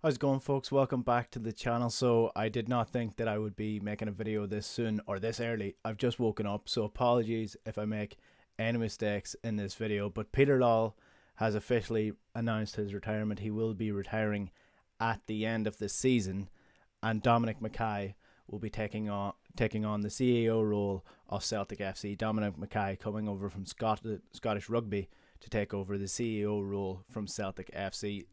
How's it going, folks? Welcome back to the channel. So I did not think that I would be making a video this soon or this early. I've just woken up, so apologies if I make any mistakes in this video. But Peter Lawwell has officially announced his retirement. He will be retiring at the end of the season, and Dominic McKay will be taking on the CEO role of Celtic FC. Dominic McKay coming over from Scottish Rugby to take over the CEO role from Celtic FC.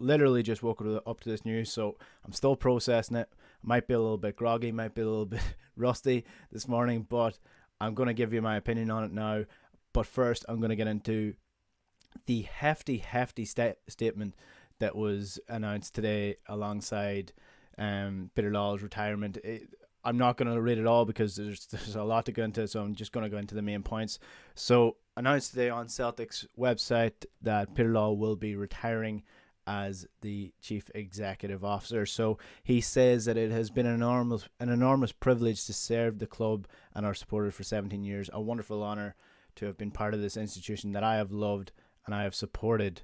Literally just woke up to this news, so I'm still processing it. Might be a little bit groggy, might be a little bit rusty this morning, but I'm going to give you my opinion on it now. But first, I'm going to get into the hefty statement that was announced today alongside Peter Lawwell's retirement. I'm not going to read it all because there's a lot to go into, so I'm just going to go into the main points. So, announced today on Celtic's website that Peter Lawwell will be retiring as the chief executive officer. So he says that it has been an enormous privilege to serve the club and our supporters for 17 years. A wonderful honour to have been part of this institution that I have loved and I have supported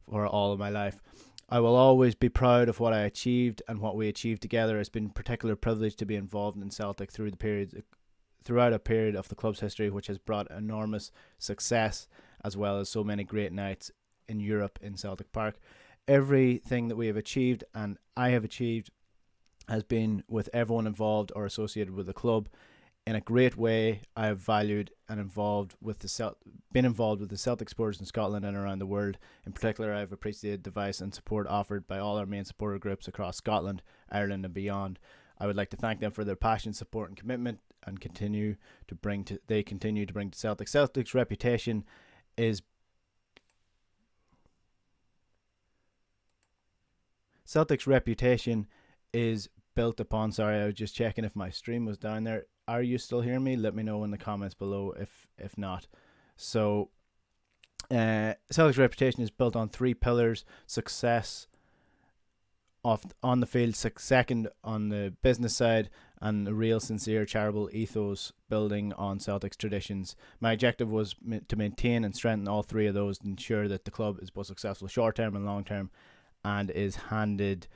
for all of my life. I will always be proud of what I achieved and what we achieved together. It's been a particular privilege to be involved in Celtic throughout a period of the club's history, which has brought enormous success as well as so many great nights in Europe in Celtic Park. Everything that we have achieved and I have achieved has been with everyone involved or associated with the club in a great way. I have valued and been involved with the Celtic supporters in Scotland and around the world. In particular, I have appreciated the advice and support offered by all our main supporter groups across Scotland, Ireland and beyond. I would like to thank them for their passion, support and commitment and they continue to bring to Celtic. Celtic's reputation is built upon. Sorry, I was just checking if my stream was down there. Are you still hearing me? Let me know in the comments below if not. So, Celtic's reputation is built on three pillars: success on the field, second on the business side, and a real, sincere, charitable ethos building on Celtic's traditions. My objective was to maintain and strengthen all three of those, to ensure that the club is both successful short term and long term, and is handed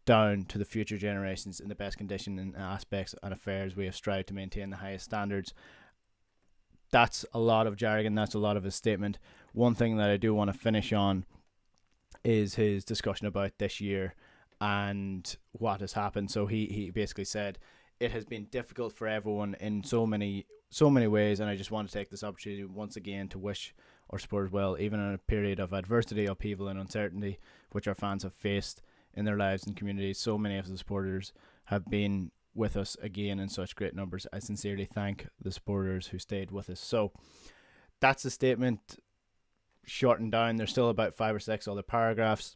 down to the future generations in the best condition and aspects and affairs. We have strived to maintain the highest standards. That's a lot of jargon. That's a lot of his statement. One thing that I do want to finish on is his discussion about this year and what has happened. So he basically said it has been difficult for everyone in so many ways, and I just want to take this opportunity once again to wish our supporters well, even in a period of adversity, upheaval and uncertainty which our fans have faced in their lives and communities. So many of the supporters have been with us again in such great numbers. I sincerely thank the supporters who stayed with us. So that's the statement shortened down. There's still about 5 or 6 other paragraphs.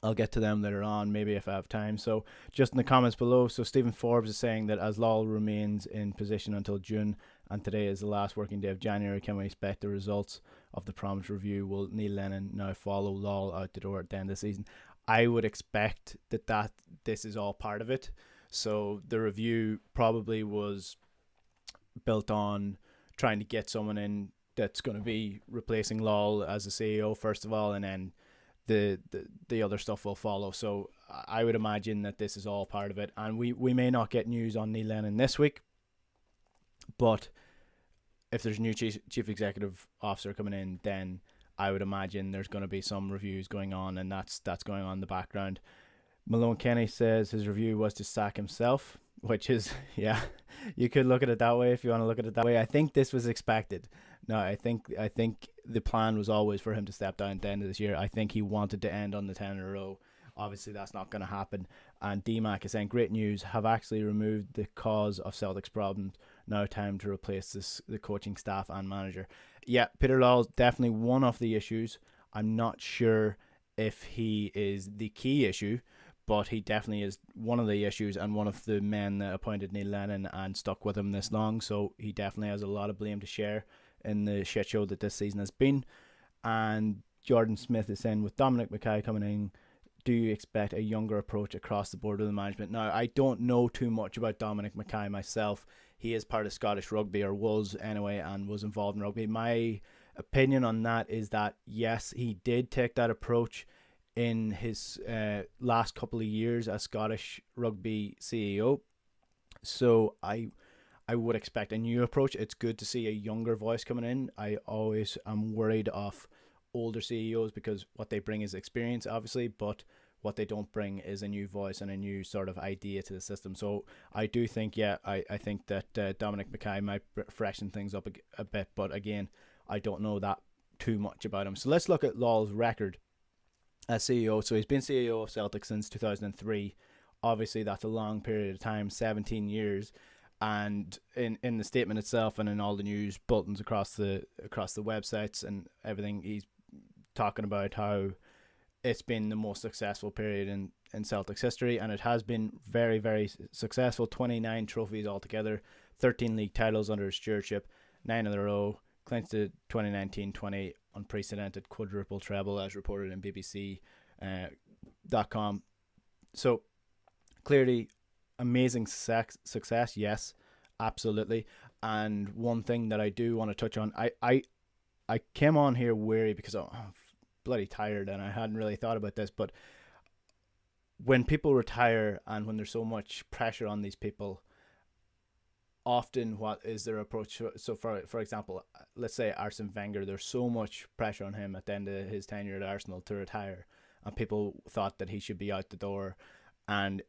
I'll get to them later on, maybe if I have time. So just in the comments below, so Stephen Forbes is saying that as Lawwell remains in position until June and today is the last working day of January, can we expect the results of the promised review? Will Neil Lennon now follow Lawwell out the door at the end of the season? I would expect that this is all part of it. So the review probably was built on trying to get someone in that's going to be replacing Lawwell as a CEO first of all, and then the other stuff will follow. So I would imagine that this is all part of it, and we may not get news on Neil Lennon this week, but if there's a new chief executive officer coming in, then I would imagine there's going to be some reviews going on, and that's going on in the background. Malone Kenny says his review was to sack himself, which is, yeah, you could look at it that way if you want to look at it that way. I think this was expected. No, I think the plan was always for him to step down at the end of this year. I think he wanted to end on the 10 in a row. Obviously, that's not going to happen. And DMAC is saying, great news, have actually removed the cause of Celtic's problems. Now time to replace the coaching staff and manager. Yeah, Peter Lawwell is definitely one of the issues. I'm not sure if he is the key issue, but he definitely is one of the issues and one of the men that appointed Neil Lennon and stuck with him this long. So he definitely has a lot of blame to share in the shit show that this season has been. And Jordan Smith is saying, with Dominic McKay coming in, do you expect a younger approach across the board of the management? Now, I don't know too much about Dominic McKay myself. He is part of Scottish Rugby, or was anyway, and was involved in rugby. My opinion on that is that, yes, he did take that approach in his last couple of years as Scottish Rugby CEO. So I would expect a new approach. It's good to see a younger voice coming in. I always am worried of older CEOs because what they bring is experience, obviously, but what they don't bring is a new voice and a new sort of idea to the system. So I do think, I think that Dominic McKay might freshen things up a bit, but again, I don't know that too much about him. So let's look at Lawwell's record as CEO. So he's been CEO of Celtic since 2003. Obviously, that's a long period of time, 17 years. And in the statement itself and in all the news bulletins across the websites and everything, he's talking about how it's been the most successful period in Celtic's history, and it has been very, very successful. 29 trophies altogether, 13 league titles under his stewardship, 9 in a row, clinched the 2019-20 unprecedented quadruple treble as reported in BBC.com. So clearly amazing success, yes, absolutely. And one thing that I do want to touch on, I came on here weary because I'm bloody tired and I hadn't really thought about this, but when people retire and when there's so much pressure on these people, often what is their approach? So for example, let's say Arsene Wenger, there's so much pressure on him at the end of his tenure at Arsenal to retire, and people thought that he should be out the door, and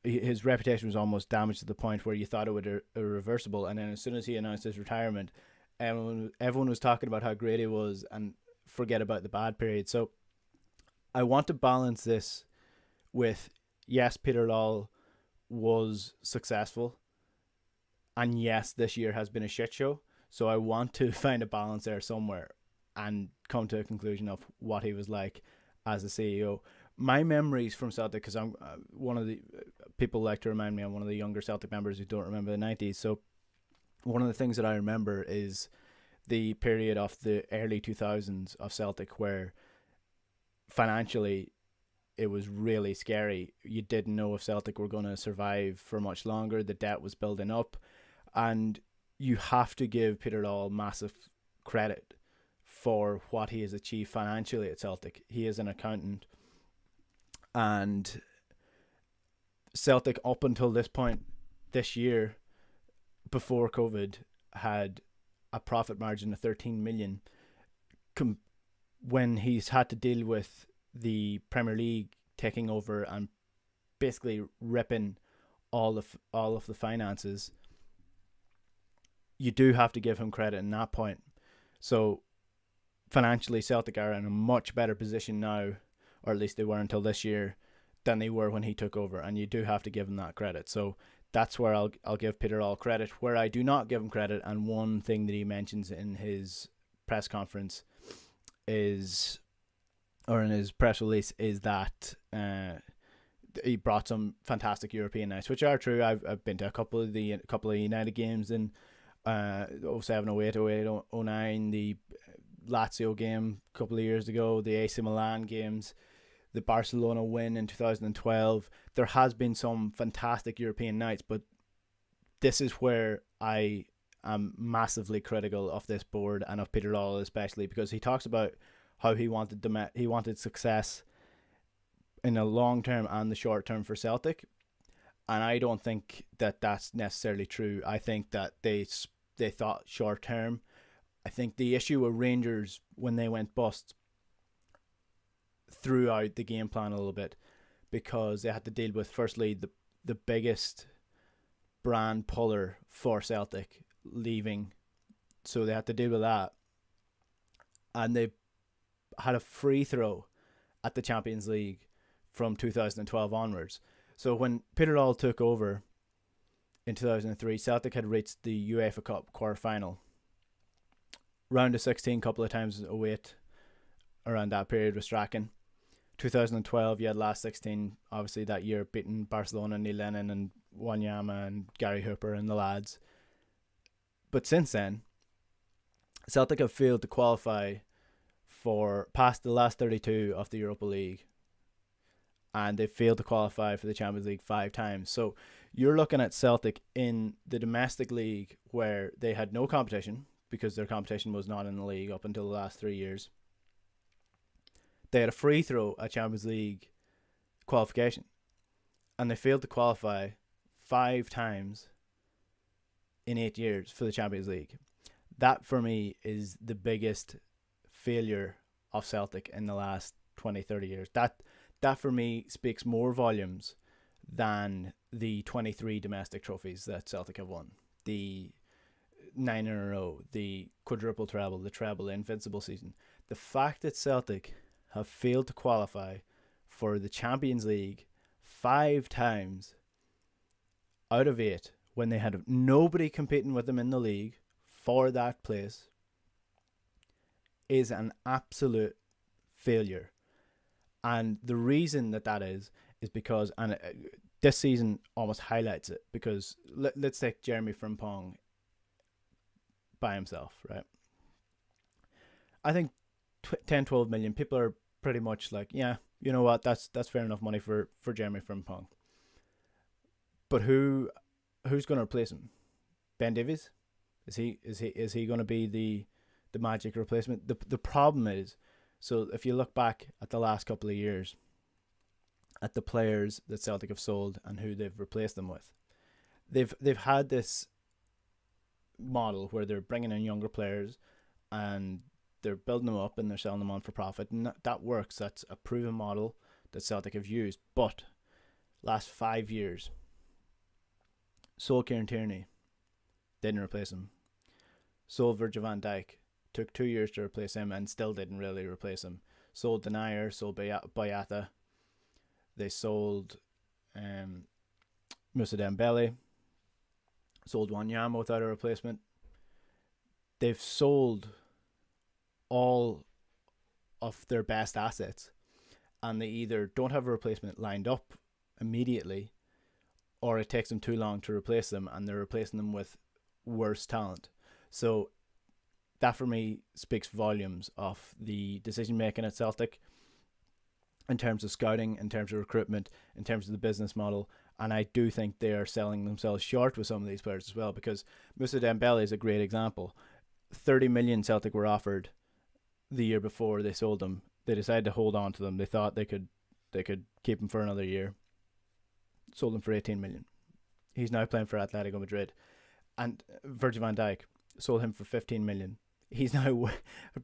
his reputation was almost damaged to the point where you thought it would irreversible. And then as soon as he announced his retirement, everyone was talking about how great he was and forget about the bad period. So I want to balance this with, yes, Peter Lawwell was successful, and yes, this year has been a shit show. So I want to find a balance there somewhere and come to a conclusion of what he was like as a CEO. My memories from Celtic, because I'm one of the people like to remind me I'm one of the younger Celtic members who don't remember the 90s. So one of the things that I remember is the period of the early 2000s of Celtic where financially it was really scary. You didn't know if Celtic were going to survive for much longer. The debt was building up, and you have to give Peter Lawwell massive credit for what he has achieved financially at Celtic. He is an accountant, and Celtic up until this point this year, before COVID, had a profit margin of 13 million. When he's had to deal with the Premier League taking over and basically ripping all of the finances, you do have to give him credit in that point. So financially, Celtic are in a much better position now, or at least they were until this year, than they were when he took over, and you do have to give him that credit. So that's where I'll give Peter Lawwell credit. Where I do not give him credit, and one thing that he mentions in his press conference is, or in his press release, is that he brought some fantastic European nights, which are true. I've been to a couple of United games in 07, 08, 08, 09, the Lazio game a couple of years ago, the AC Milan games, the Barcelona win in 2012. There has been some fantastic European nights, but this is where I am massively critical of this board and of Peter Lawwell especially, because he talks about how he wanted success in the long term and the short term for Celtic, and I don't think that that's necessarily true. I think that they thought short term. I think the issue with Rangers when they went bust threw out the game plan a little bit, because they had to deal with, firstly, the biggest brand puller for Celtic leaving, so they had to deal with that, and they had a free throw at the Champions League from 2012 onwards. So when Peter Lawwell took over in 2003, Celtic had reached the UEFA Cup quarter-final, round of 16 couple of times, 08 around that period with Strachan. 2012, you had last 16, obviously that year, beating Barcelona, Neil Lennon and Wanyama and Gary Hooper and the lads. But since then, Celtic have failed to qualify for past the last 32 of the Europa League, and they failed to qualify for the Champions League 5 times. So you're looking at Celtic in the domestic league where they had no competition, because their competition was not in the league up until the last 3 years. They had a free throw at Champions League qualification, and they failed to qualify 5 times in 8 years for the Champions League. That for me is the biggest failure of Celtic in the last 20-30 years. That for me speaks more volumes than the 23 domestic trophies that Celtic have won. The 9 in a row, the quadruple treble, the treble, the invincible season. The fact that Celtic have failed to qualify for the Champions League 5 times out of 8 when they had nobody competing with them in the league for that place is an absolute failure. And the reason that is because, and this season almost highlights it, because let's take Jeremy Frimpong by himself, right? I think 10-12 million people are pretty much like, yeah, you know what, that's fair enough money for Jeremy Frimpong. But who's going to replace him? Ben Davies? Is he going to be the magic replacement? The problem is, so if you look back at the last couple of years at the players that Celtic have sold and who they've replaced them with, they've had this model where they're bringing in younger players and they're building them up and they're selling them on for profit, and that works. That's a proven model that Celtic have used. But last 5 years, sold Kieran Tierney, didn't replace him. Sold Virgil van Dijk, took 2 years to replace him and still didn't really replace him. Sold Denier, sold Boyata. They sold Moussa Dembele. Sold Wanyama without a replacement. They've sold all of their best assets, and they either don't have a replacement lined up immediately, or it takes them too long to replace them and they're replacing them with worse talent. So that for me speaks volumes of the decision making at Celtic in terms of scouting, in terms of recruitment, in terms of the business model. And I do think they are selling themselves short with some of these players as well, because Moussa Dembele is a great example. 30 million Celtic were offered the year before they sold them. They decided to hold on to them. They thought they could keep him for another year. Sold him for 18 million. He's now playing for Atletico Madrid. And Virgil van Dijk, sold him for 15 million. He's now,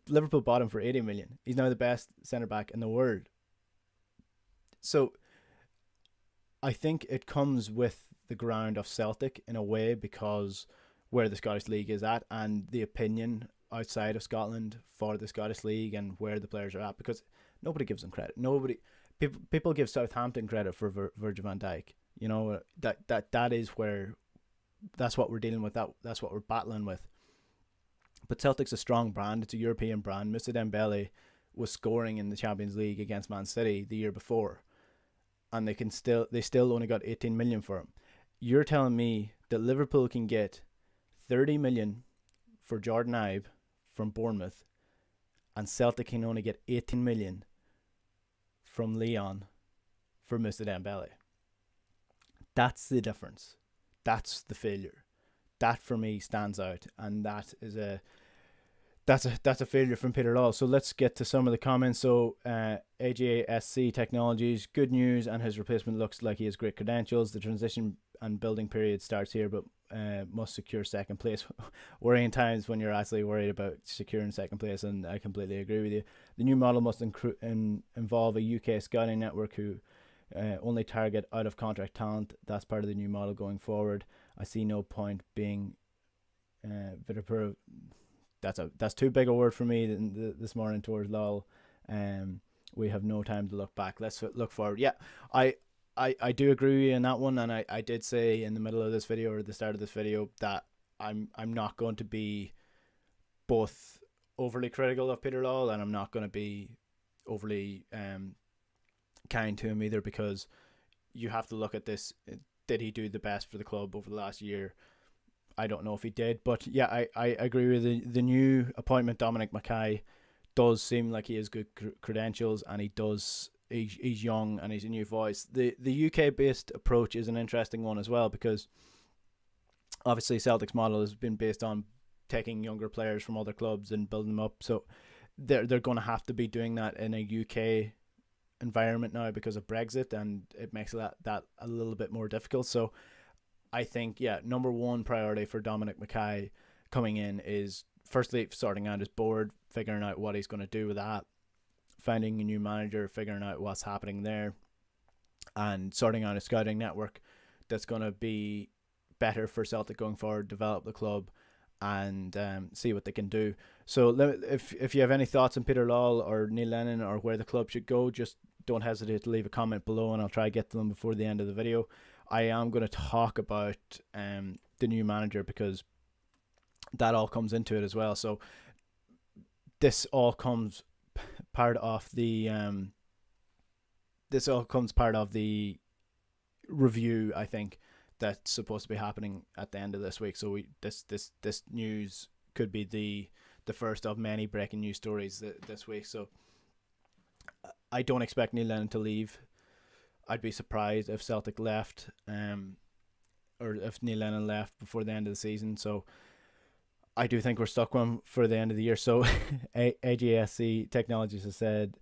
Liverpool bought him for 80 million. He's now the best centre back in the world. So I think it comes with the ground of Celtic in a way, because where the Scottish League is at and the opinion outside of Scotland for the Scottish League and where the players are at, because nobody gives them credit. People give Southampton credit for Virgil van Dijk. You know, that is where, that's what we're dealing with. That's what we're battling with. But Celtic's a strong brand. It's a European brand. Moussa Dembele was scoring in the Champions League against Man City the year before, and they still only got 18 million for him. You're telling me that Liverpool can get 30 million for Jordan Ibe from Bournemouth, and Celtic can only get 18 million from Lyon for Moussa Dembele? That's the difference. That's the failure. That for me stands out, and that's a failure from Peter Lawwell. So let's get to some of the comments. So AJSC Technologies, good news, and his replacement looks like he has great credentials. The transition and building period starts here, but must secure second place. Worrying times when you're actually worried about securing second place, and I completely agree with you. The new model must involve a UK scouting network who only target out of contract talent. That's part of the new model going forward. I see no point being Vitapur. That's too big a word for me this morning towards Lowell. We have no time to look back. Let's look forward. Yeah, I do agree with you in that one, and I did say in the middle of this video, or the start of this video, that I'm not going to be both overly critical of Peter Lawwell, and I'm not going to be overly kind to him either, because you have to look at this. Did he do the best for the club over the last year? I don't know if he did, but yeah, I agree with the new appointment. Dominic McKay does seem like he has good credentials, and he's young and he's a new voice. The UK based approach is an interesting one as well, because obviously Celtic's model has been based on taking younger players from other clubs and building them up. So they're going to have to be doing that in a UK environment now because of Brexit, and it makes that a little bit more difficult. So I think, number one priority for Dominic McKay coming in is firstly sorting out his board, figuring out what he's going to do with that, finding a new manager, figuring out what's happening there, and sorting out a scouting network that's going to be better for Celtic going forward, develop the club, and see what they can do. So if you have any thoughts on Peter Lawwell or Neil Lennon or where the club should go, just don't hesitate to leave a comment below, and I'll try to get to them before the end of the video. I am going to talk about the new manager because that all comes into it as well. So this all comes part of the review, I think, that's supposed to be happening at the end of this week. So this news could be the first of many breaking news stories this week. So I don't expect Neil Lennon to leave. I'd be surprised if Celtic left, or if Neil Lennon left before the end of the season. So I do think we're stuck with him for the end of the year. So AJSC Technologies has said,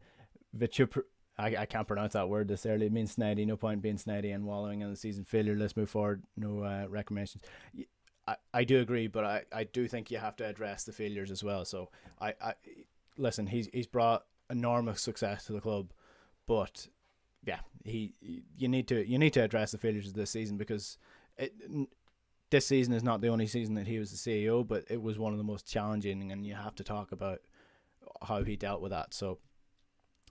I can't pronounce that word this early. It means snidey. No point being snidey and wallowing in the season failure. Let's move forward. No recommendations. I do agree, but I do think you have to address the failures as well. So I listen. He's brought enormous success to the club, but yeah, you need to address the failures of this season, because this season is not the only season that he was the CEO, but it was one of the most challenging, and you have to talk about how he dealt with that. So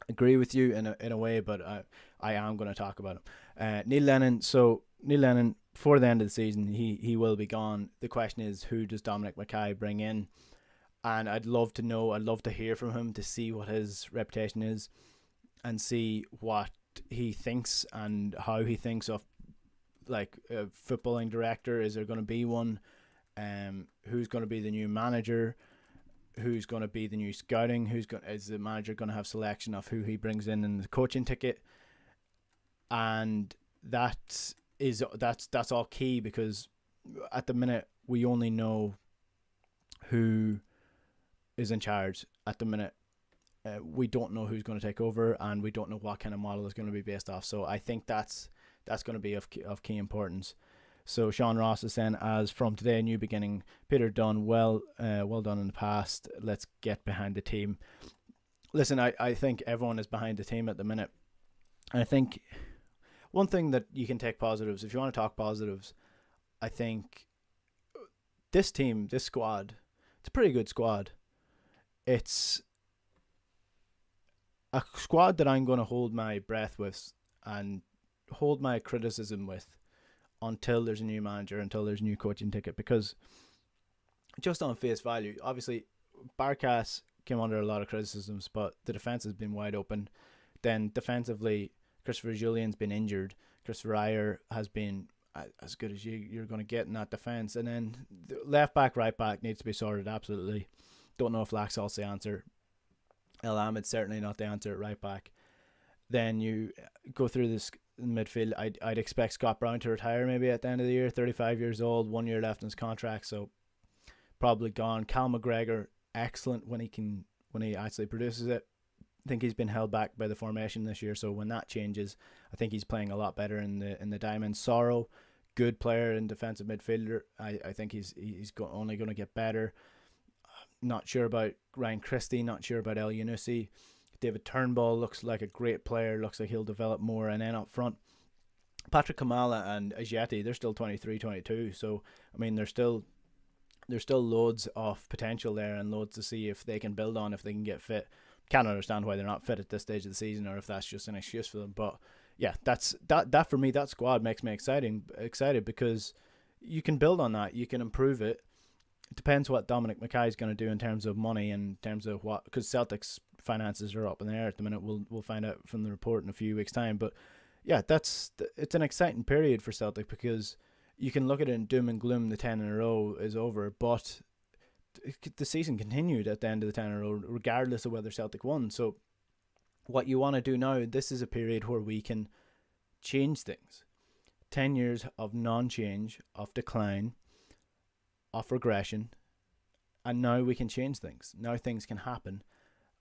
agree with you in a way, but I am going to talk about him. Neil Lennon. So Neil Lennon, before the end of the season, he will be gone. The question is, who does Dominic McKay bring in? And I'd love to hear from him to see what his reputation is and see what he thinks and how he thinks of, like, a footballing director. Is there going to be one? Who's going to be the new manager? Who's going to be the new scouting? Is the manager going to have selection of who he brings in the coaching ticket? And that's all key, because at the minute we only know who is in charge at the minute. We don't know who's going to take over, and we don't know what kind of model is going to be based off. So I think that's going to be of key importance. So Sean Ross is saying, as from today, a new beginning. Peter done well done in the past. Let's get behind the team. Listen, I think everyone is behind the team at the minute. And I think one thing that you can take positives, if you want to talk positives, I think this team, this squad, it's a pretty good squad. It's a squad that I'm going to hold my breath with and hold my criticism with until there's a new manager, until there's a new coaching ticket, because just on face value, obviously Barkas came under a lot of criticisms, but the defence has been wide open. Then defensively, Christopher Julian's been injured. Christopher Ayer has been as good as you're going to get in that defence. And then the left back, right back needs to be sorted, absolutely. Don't know if Laxalt's the answer. El Ahmed's certainly not the answer at right back. Then you go through this midfield. I'd expect Scott Brown to retire maybe at the end of the year. 35 years old, 1 year left in his contract, so probably gone. Cal McGregor, excellent when he actually produces it. I think he's been held back by the formation this year, so when that changes, I think he's playing a lot better in the diamond. Sorrow, good player in defensive midfielder. I think he's only going to get better. Not sure about Ryan Christie, not sure about El Yunusi. David Turnbull looks like a great player, looks like he'll develop more. And then up front, Patrick Kamala and Ajeti, they're still 23, 22. So, I mean, there's still loads of potential there and loads to see if they can build on, if they can get fit. Can't understand why they're not fit at this stage of the season, or if that's just an excuse for them. But yeah, that for me, that squad makes me excited because you can build on that, you can improve it. It depends what Dominic McKay is going to do in terms of money and in terms of what, because Celtic's finances are up in the air at the minute. We'll find out from the report in a few weeks' time. But yeah, it's an exciting period for Celtic, because you can look at it in doom and gloom. The 10 in a row is over, but the season continued at the end of the 10 in a row, regardless of whether Celtic won. So what you want to do now, this is a period where we can change things. 10 years of non-change, of decline, of regression, and now we can change things. Now things can happen,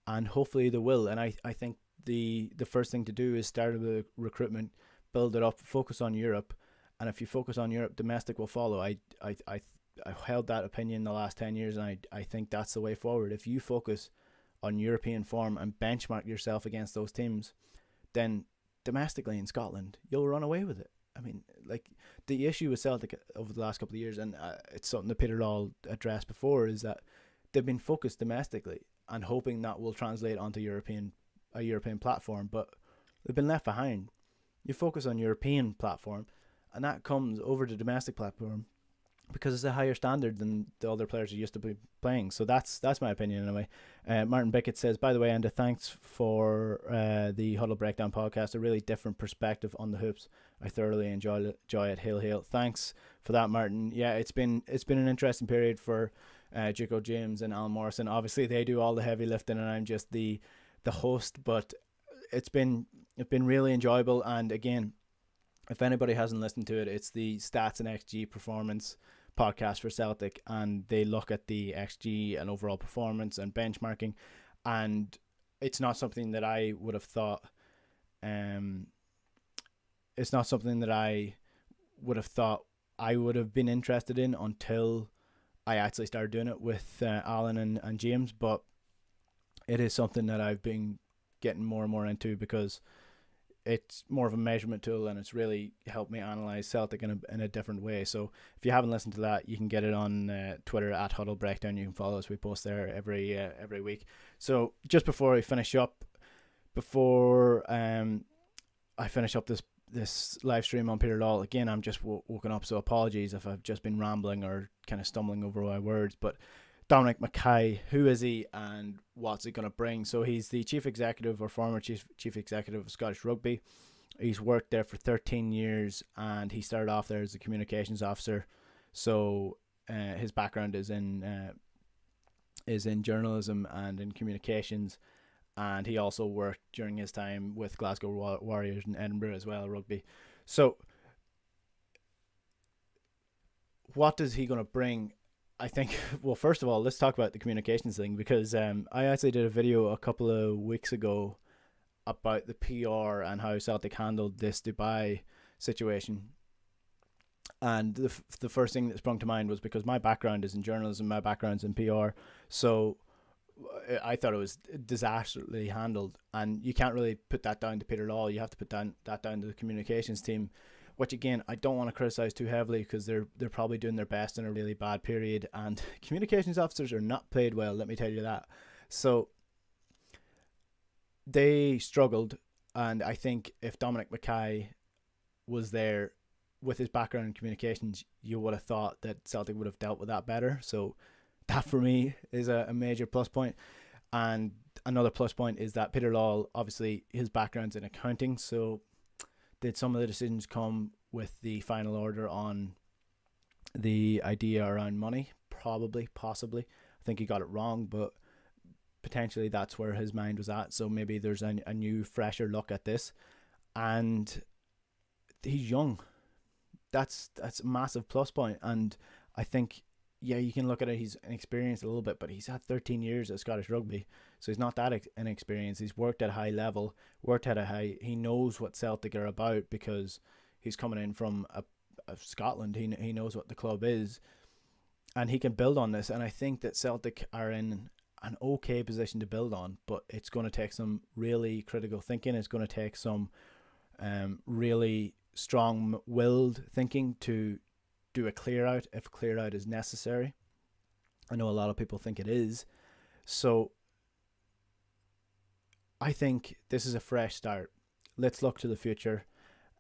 and hopefully they will. And I think the first thing to do is start the recruitment, build it up, focus on Europe, and if you focus on Europe, domestic will follow. I've held that opinion the last 10 years, and I think that's the way forward. If you focus on European form and benchmark yourself against those teams, then domestically in Scotland, you'll run away with it. I mean, like, the issue with Celtic over the last couple of years, and it's something that Peter Lawwell addressed before, is that they've been focused domestically and hoping that will translate onto a European platform, but they've been left behind. You focus on European platform, and that comes over the domestic platform because it's a higher standard than the other players are used to be playing. So that's my opinion anyway. Martin Bickett says, by the way, Enda, thanks for the Huddle Breakdown podcast. A really different perspective on the hoops. I thoroughly enjoy it. Hail, hail. Thanks for that, Martin. Yeah, it's been an interesting period for Jaco James and Alan Morrison. Obviously, they do all the heavy lifting, and I'm just the host. But it's been really enjoyable. And again, if anybody hasn't listened to it, it's the Stats and XG Performance podcast for Celtic, and they look at the XG and overall performance and benchmarking, and it's not something that I would have thought I would have been interested in until I actually started doing it with Alan and James. But it is something that I've been getting more and more into because it's more of a measurement tool, and it's really helped me analyze Celtic in a different way. So if you haven't listened to that, you can get it on Twitter at Huddle Breakdown. You can follow us. We post there every week. So just before I finish up, I finish up this live stream on Peter Lawwell, again, I'm just woken up, so apologies if I've just been rambling or kind of stumbling over my words. But Dominic McKay, who is he and what's he going to bring? So he's the chief executive, or former chief executive, of Scottish Rugby. He's worked there for 13 years, and he started off there as a communications officer. So his background is in journalism and in communications, and he also worked during his time with Glasgow Warriors in Edinburgh as well, rugby. So what is he going to bring? I think, well, first of all, let's talk about the communications thing, because I actually did a video a couple of weeks ago about the PR and how Celtic handled this Dubai situation. And the first thing that sprung to mind was because my background is in journalism, my background's in PR. So I thought it was disastrously handled. And you can't really put that down to Peter Lawwell. You have to put that down to the communications team, which again, I don't want to criticize too heavily because they're probably doing their best in a really bad period, and communications officers are not paid well, let me tell you that. So they struggled, and I think if Dominic McKay was there with his background in communications, you would have thought that Celtic would have dealt with that better. So that for me is a major plus point. And another plus point is that Peter Lawwell, obviously his background's in accounting, so did some of the decisions come with the final order on the idea around money? Probably, possibly. I think he got it wrong, but potentially that's where his mind was at. So maybe there's a new, fresher look at this. And he's young. That's a massive plus point. And I think, yeah, you can look at it, he's inexperienced a little bit, but he's had 13 years at Scottish Rugby, so he's not that inexperienced. He's worked at a high level, he knows what Celtic are about because he's coming in from Scotland. He knows what the club is, and he can build on this. And I think that Celtic are in an okay position to build on, but it's going to take some really critical thinking. It's going to take some really strong-willed thinking to do a clear out if clear out is necessary. I know a lot of people think it is. So I think this is a fresh start. Let's look to the future,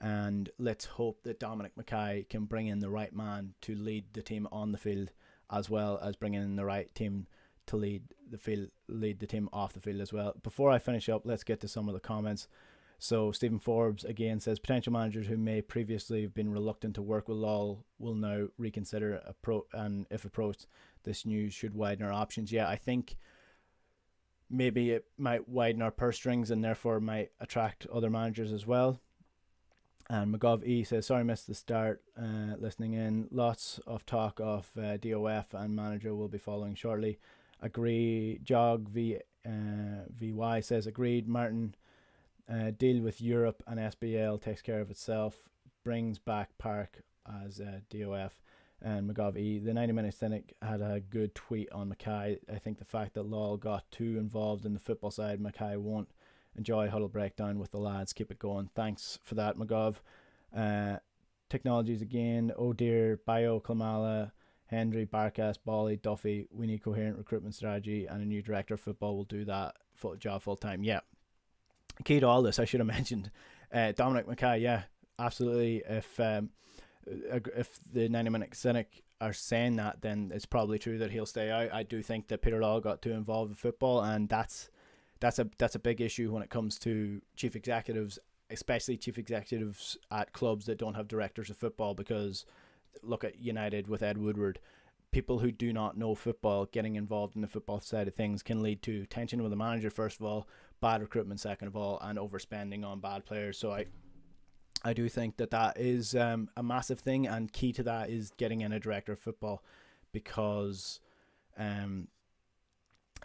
and let's hope that Dominic McKay can bring in the right man to lead the team on the field, as well as bringing in the right team to lead the team off the field as well. Before I finish up, let's get to some of the comments. So Stephen Forbes again says, potential managers who may previously have been reluctant to work with Lawwell will now reconsider and if approached, this news should widen our options. Yeah, I think maybe it might widen our purse strings and therefore might attract other managers as well. And McGov E says, sorry, missed the start, listening in. Lots of talk of DOF and manager will be following shortly. Agree. Jog VY says agreed. Martin, deal with Europe and SBL takes care of itself. Brings back Park as DOF. And McGovey, the 90-minute cynic, had a good tweet on McKay. I think the fact that Lawwell got too involved in the football side, McKay won't enjoy huddle breakdown with the lads. Keep it going. Thanks for that, McGov. Technologies again. Oh dear, Bio, Klamala, Hendry, Barkas, Bally, Duffy. We need coherent recruitment strategy, and a new director of football will do that job full time. Yeah. Key to all this, I should have mentioned Dominic McKay. Yeah, absolutely. If the 90-minute cynic are saying that, then it's probably true that he'll stay out. I do think that Peter Lawwell got too involved in football, and that's a big issue when it comes to chief executives, especially chief executives at clubs that don't have directors of football. Because look at United with Ed Woodward. People who do not know football getting involved in the football side of things can lead to tension with the manager, first of all, bad recruitment second of all, and overspending on bad players. So I do think that is a massive thing, and key to that is getting in a director of football, because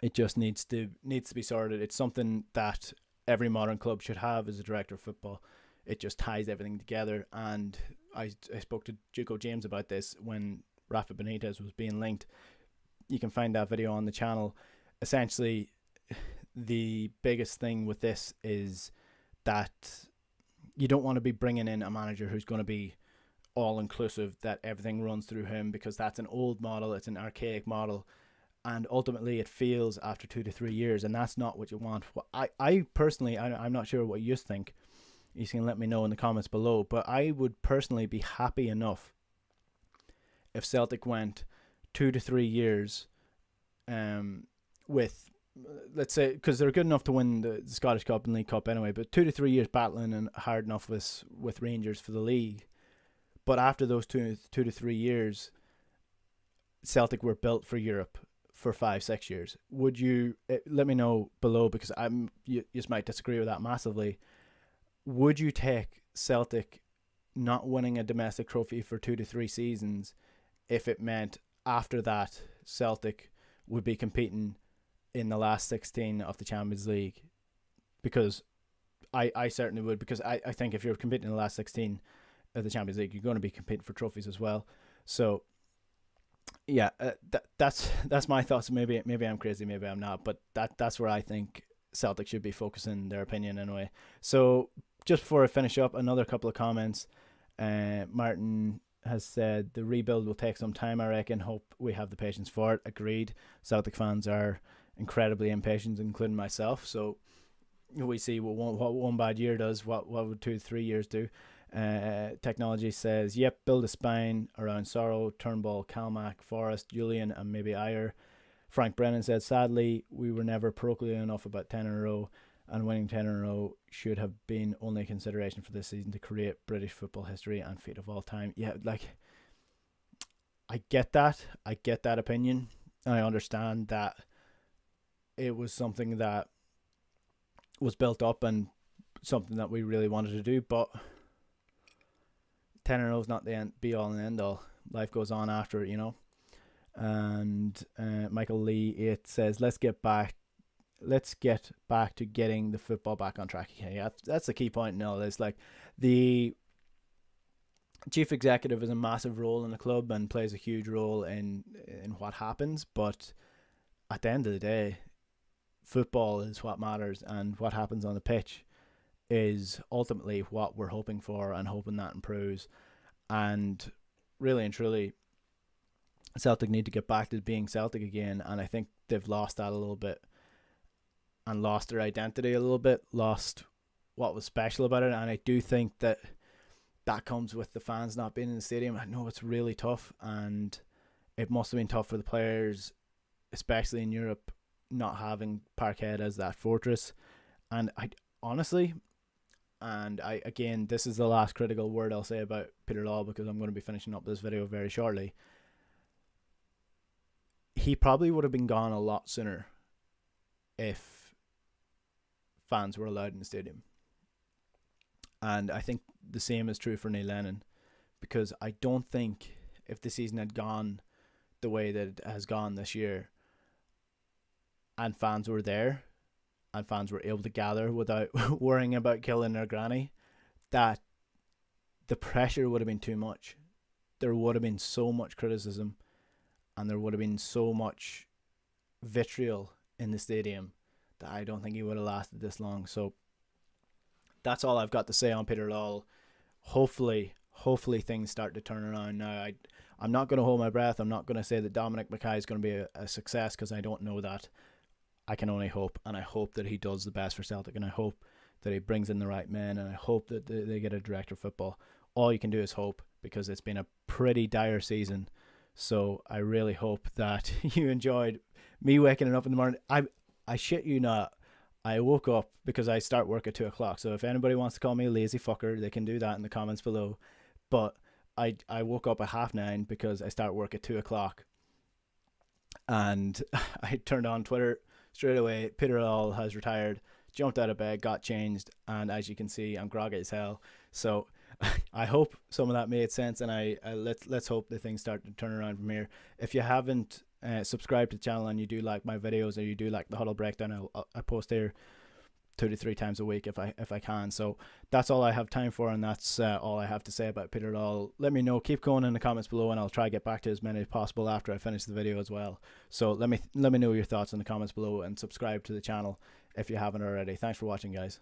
it just needs to be sorted. It's something that every modern club should have as a director of football. It just ties everything together. And I spoke to Juco James about this when Rafa Benitez was being linked. You can find that video on the channel. Essentially, the biggest thing with this is that you don't want to be bringing in a manager who's going to be all-inclusive, that everything runs through him, because that's an old model, it's an archaic model, and ultimately it fails after 2 to 3 years, and that's not what you want. I personally, I'm not sure what you think. You can let me know in the comments below, but I would personally be happy enough if Celtic went 2 to 3 years with, let's say, because they're good enough to win the Scottish Cup and League Cup anyway, but 2 to 3 years battling and hard enough with Rangers for the league. But after those 2 to 3 years, Celtic were built for Europe for 5-6 years. Would you let me know below, because you might disagree with that massively. Would you take Celtic not winning a domestic trophy for 2 to 3 seasons if it meant after that Celtic would be competing in the last 16 of the Champions League? Because I certainly would, because I think if you're competing in the last 16 of the Champions League, you're going to be competing for trophies as well. So yeah, that's my thoughts. Maybe I'm crazy, maybe I'm not, but that's where I think Celtic should be focusing their opinion anyway. So just before I finish up, another couple of comments. Martin has said the rebuild will take some time, I reckon. Hope we have the patience for it. Agreed. Celtic fans are incredibly impatient, including myself. So we see what one bad year does. What would 2 to 3 years do? Technology says, yep, build a spine around Sorrow, Turnbull, Calmac, Forrest, Julian, and maybe Ayer. Frank Brennan said, sadly, we were never parochial enough about 10 in a row, and winning 10 in a row should have been only a consideration for this season to create British football history and feat of all time. Yeah, like, I get that opinion, and I understand that it was something that was built up and something that we really wanted to do, but 10 in a row is not the be all and end all. Life goes on after it, you know. And Michael Lee 8 says, let's get back to getting the football back on track. Yeah, that's the key point in all this. Like, the chief executive has a massive role in the club and plays a huge role in what happens, but at the end of the day, football is what matters, and what happens on the pitch is ultimately what we're hoping for and hoping that improves. And really and truly, Celtic need to get back to being Celtic again, and I think they've lost that a little bit and lost their identity a little bit, lost what was special about it. And I do think that comes with the fans not being in the stadium. I know it's really tough, and it must have been tough for the players, especially in Europe, not having Parkhead as that fortress. And I honestly, again, this is the last critical word I'll say about Peter Lawwell, because I'm going to be finishing up this video very shortly. He probably would have been gone a lot sooner if fans were allowed in the stadium. And I think the same is true for Neil Lennon, because I don't think if the season had gone the way that it has gone this year, and fans were there, and fans were able to gather without worrying about killing their granny, that the pressure would have been too much. There would have been so much criticism, and there would have been so much vitriol in the stadium that I don't think he would have lasted this long. So that's all I've got to say on Peter Lawwell. Hopefully things start to turn around now. I'm not going to hold my breath. I'm not going to say that Dominic McKay is going to be a success, because I don't know that. I can only hope, and I hope that he does the best for Celtic, and I hope that he brings in the right men, and I hope that they get a director of football. All you can do is hope, because it's been a pretty dire season. So I really hope that you enjoyed me waking up in the morning. I shit you not, I woke up because I start work at 2 o'clock. So if anybody wants to call me a lazy fucker, they can do that in the comments below. But I woke up at 9:30 because I start work at 2 o'clock. And I turned on Twitter straight away. Peter Lawwell has retired. Jumped out of bed, got changed, and as you can see, I'm groggy as hell. So I hope some of that made sense, and let's hope that things start to turn around from here. If you haven't subscribed to the channel and you do like my videos, or you do like the huddle breakdown, I post there 2 to 3 times a week if I can. So that's all I have time for, and that's all I have to say about Peter Lawwell. Let me know, keep going in the comments below, and I'll try to get back to as many as possible after I finish the video as well. So let me know your thoughts in the comments below, and subscribe to the channel if you haven't already. Thanks for watching, guys.